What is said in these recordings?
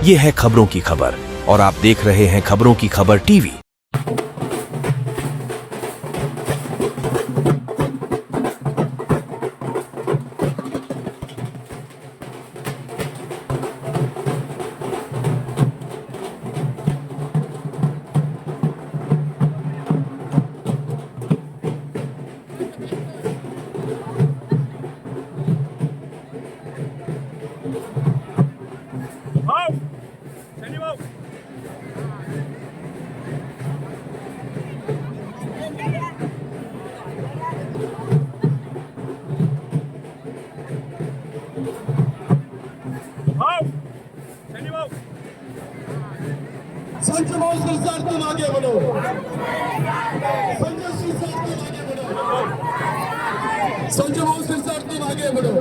ये है खबरों की खबर और आप देख रहे हैं खबरों की खबर टीवी। संजय शिरसाट तुम आगे बढ़ो। संजय शिरसाट तुम आगे बढ़ो। संजय शिरसाट तुम आगे बढ़ो।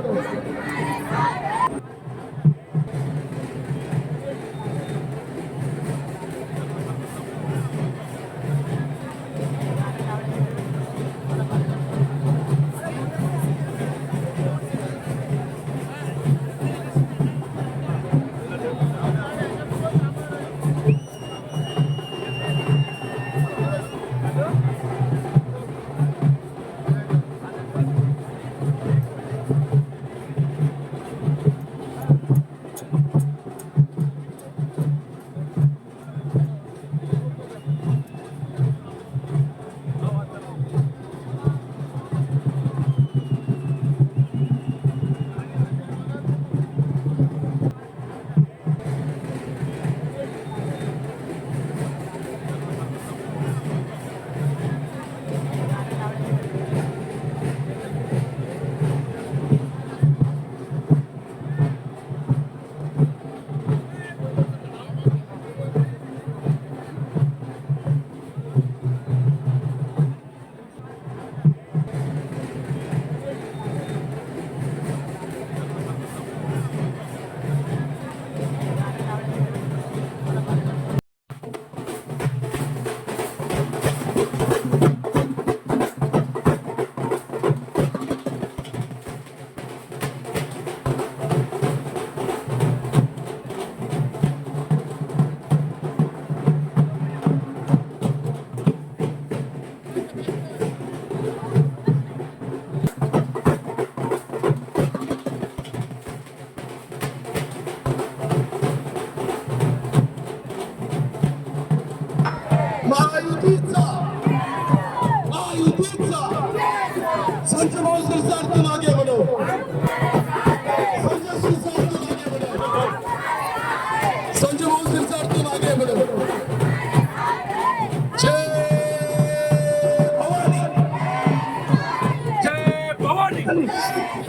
संजय शिरसाट तुम आगे बढ़ो। संजय शिरसाट तुम आगे बढ़ो। संजय शिरसाट तुम आगे बढ़ो। जय भवानी, जय भवानी।